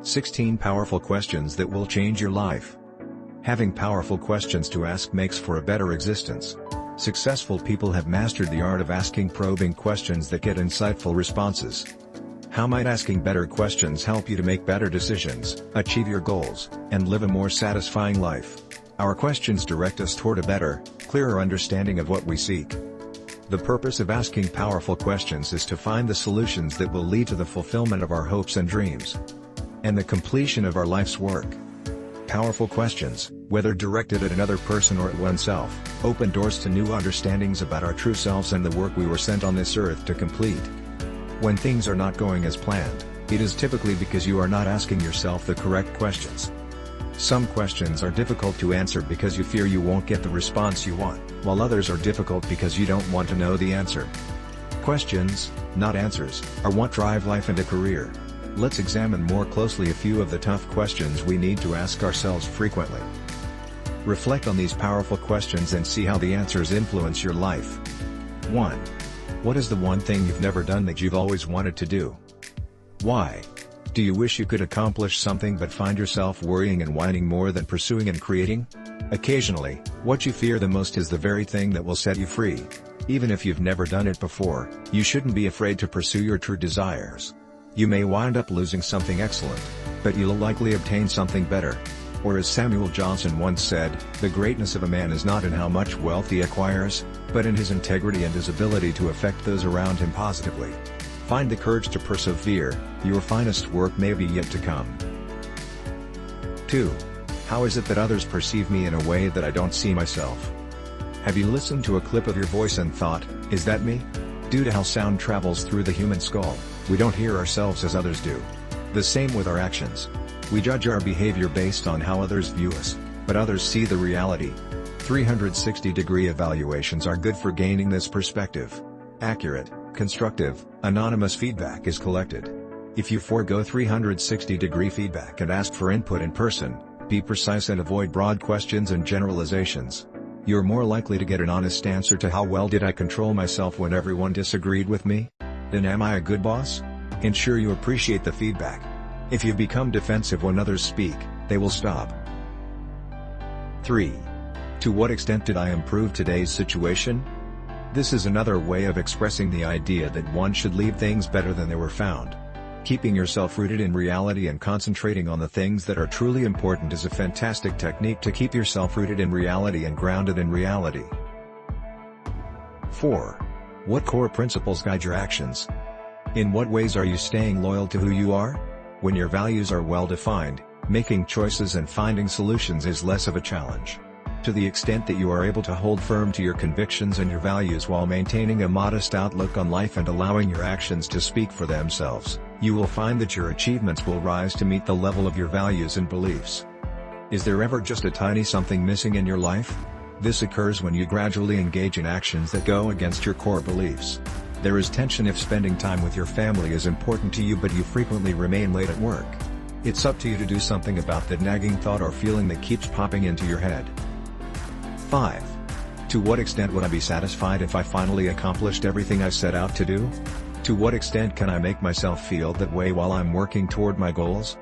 16 powerful questions that will change your life. Having powerful questions to ask makes for a better existence. Successful people have mastered the art of asking probing questions that get insightful responses. How might asking better questions help you to make better decisions, achieve your goals, and live a more satisfying life? Our questions direct us toward a better, clearer understanding of what we seek. The purpose of asking powerful questions is to find the solutions that will lead to the fulfillment of our hopes and dreams, and the completion of our life's work. Powerful questions, whether directed at another person or at oneself, open doors to new understandings about our true selves and the work we were sent on this earth to complete. When things are not going as planned, it is typically because you are not asking yourself the correct questions. Some questions are difficult to answer because you fear you won't get the response you want, while others are difficult because you don't want to know the answer. Questions, not answers, are what drive life and a career. Let's examine more closely a few of the tough questions we need to ask ourselves frequently. Reflect on these powerful questions and see how the answers influence your life. 1. What is the one thing you've never done that you've always wanted to do? Why? Do you wish you could accomplish something but find yourself worrying and whining more than pursuing and creating? Occasionally, what you fear the most is the very thing that will set you free. Even if you've never done it before, you shouldn't be afraid to pursue your true desires. You may wind up losing something excellent, but you'll likely obtain something better. Or as Samuel Johnson once said, the greatness of a man is not in how much wealth he acquires, but in his integrity and his ability to affect those around him positively. Find the courage to persevere, your finest work may be yet to come. 2. How is it that others perceive me in a way that I don't see myself? Have you listened to a clip of your voice and thought, is that me? Due to how sound travels through the human skull, we don't hear ourselves as others do. The same with our actions. We judge our behavior based on how others view us, but others see the reality. 360-degree evaluations are good for gaining this perspective. Accurate, constructive, anonymous feedback is collected. If you forego 360-degree feedback and ask for input in person, be precise and avoid broad questions and generalizations. You're more likely to get an honest answer to how well did I control myself when everyone disagreed with me? Then am I a good boss? Ensure you appreciate the feedback. If you become defensive when others speak, they will stop. 3. To what extent did I improve today's situation? This is another way of expressing the idea that one should leave things better than they were found. Keeping yourself rooted in reality and concentrating on the things that are truly important is a fantastic technique to keep yourself rooted in reality and grounded in reality. 4. What core principles guide your actions? In what ways are you staying loyal to who you are? When your values are well defined, making choices and finding solutions is less of a challenge. To the extent that you are able to hold firm to your convictions and your values while maintaining a modest outlook on life and allowing your actions to speak for themselves, you will find that your achievements will rise to meet the level of your values and beliefs. Is there ever just a tiny something missing in your life? This occurs when you gradually engage in actions that go against your core beliefs. There is tension if spending time with your family is important to you but you frequently remain late at work. It's up to you to do something about that nagging thought or feeling that keeps popping into your head. 5. To what extent would I be satisfied if I finally accomplished everything I set out to do? To what extent can I make myself feel that way while I'm working toward my goals?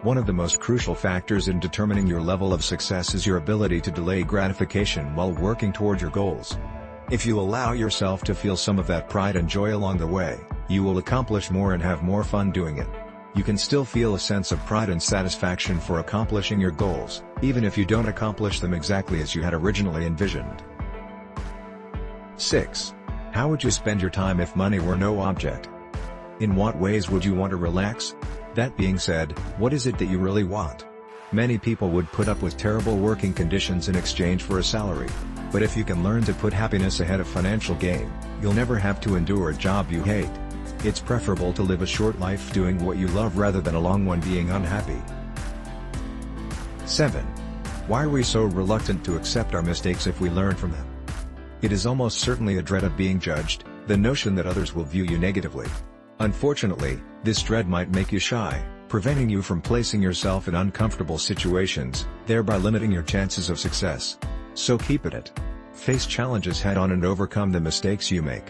One of the most crucial factors in determining your level of success is your ability to delay gratification while working toward your goals. If you allow yourself to feel some of that pride and joy along the way, you will accomplish more and have more fun doing it. You can still feel a sense of pride and satisfaction for accomplishing your goals, even if you don't accomplish them exactly as you had originally envisioned. 6. How would you spend your time if money were no object? In what ways would you want to relax? That being said, what is it that you really want? Many people would put up with terrible working conditions in exchange for a salary. But if you can learn to put happiness ahead of financial gain, you'll never have to endure a job you hate. It's preferable to live a short life doing what you love rather than a long one being unhappy. 7. Why are we so reluctant to accept our mistakes if we learn from them? It is almost certainly a dread of being judged, the notion that others will view you negatively. Unfortunately, this dread might make you shy, preventing you from placing yourself in uncomfortable situations, thereby limiting your chances of success. So keep at it. Face challenges head-on and overcome the mistakes you make.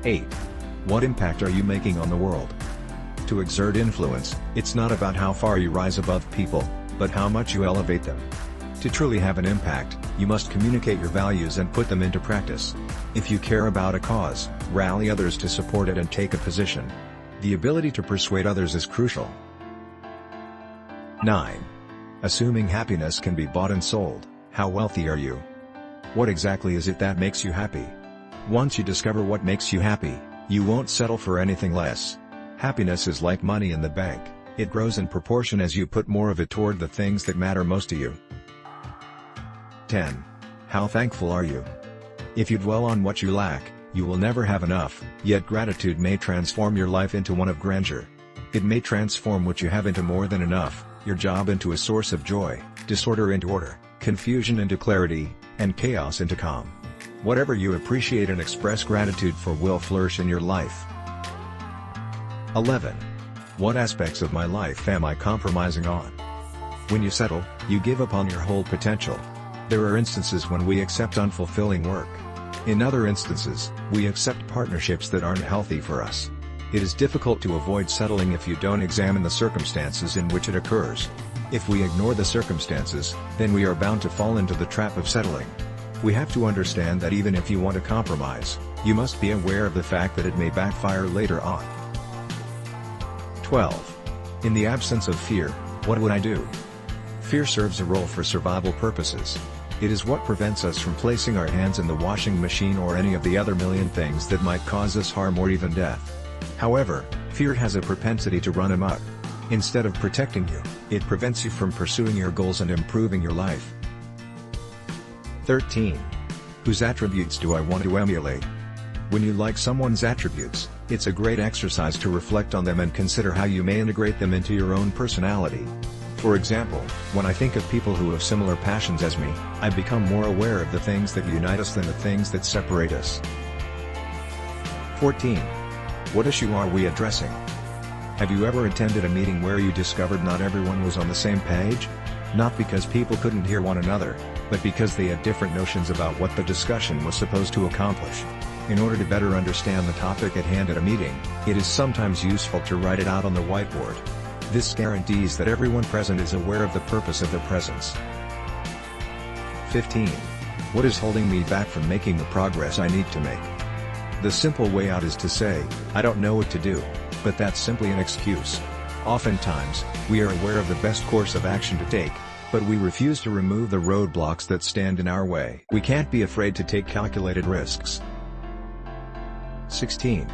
8. What impact are you making on the world? to exert influence, it's not about how far you rise above people, but how much you elevate them. To truly have an impact, you must communicate your values and put them into practice. If you care about a cause, rally others to support it and take a position. The ability to persuade others is crucial. 9. Assuming happiness can be bought and sold, how wealthy are you? What exactly is it that makes you happy? Once you discover what makes you happy, you won't settle for anything less. Happiness is like money in the bank, it grows in proportion as you put more of it toward the things that matter most to you. 10. How thankful are you? If you dwell on what you lack, you will never have enough, yet gratitude may transform your life into one of grandeur. It may transform what you have into more than enough, your job into a source of joy, disorder into order, confusion into clarity, and chaos into calm. Whatever you appreciate and express gratitude for will flourish in your life. 11. What aspects of my life am I compromising on? When you settle, you give up on your whole potential. There are instances when we accept unfulfilling work. In other instances, we accept partnerships that aren't healthy for us. It is difficult to avoid settling if you don't examine the circumstances in which it occurs. If we ignore the circumstances, then we are bound to fall into the trap of settling. We have to understand that even if you want to compromise, you must be aware of the fact that it may backfire later on. 12. In the absence of fear, what would I do? Fear serves a role for survival purposes. It is what prevents us from placing our hands in the washing machine or any of the other million things that might cause us harm or even death. However, fear has a propensity to run amok. Instead of protecting you, it prevents you from pursuing your goals and improving your life. 13. Whose attributes do I want to emulate? When you like someone's attributes, it's a great exercise to reflect on them and consider how you may integrate them into your own personality. For example, when I think of people who have similar passions as me, I become more aware of the things that unite us than the things that separate us. 14. What issue are we addressing? Have you ever attended a meeting where you discovered not everyone was on the same page? Not because people couldn't hear one another, but because they had different notions about what the discussion was supposed to accomplish. In order to better understand the topic at hand at a meeting, it is sometimes useful to write it out on the whiteboard. This guarantees that everyone present is aware of the purpose of their presence. 15. What is holding me back from making the progress I need to make? The simple way out is to say, I don't know what to do, but that's simply an excuse. Oftentimes, we are aware of the best course of action to take, but we refuse to remove the roadblocks that stand in our way. We can't be afraid to take calculated risks. 16.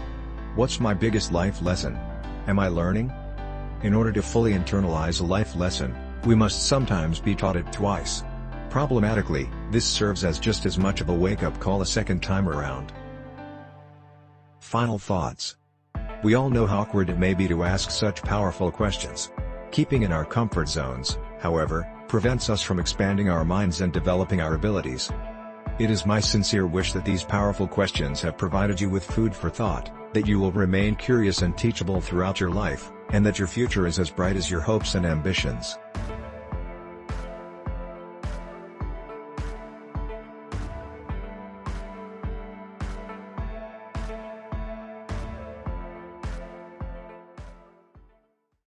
What's my biggest life lesson? Am I learning? In order to fully internalize a life lesson, we must sometimes be taught it twice. Problematically, this serves as just as much of a wake-up call a second time around. Final thoughts. We all know how awkward it may be to ask such powerful questions. Keeping in our comfort zones, however, prevents us from expanding our minds and developing our abilities. It is my sincere wish that these powerful questions have provided you with food for thought, that you will remain curious and teachable throughout your life, and that your future is as bright as your hopes and ambitions.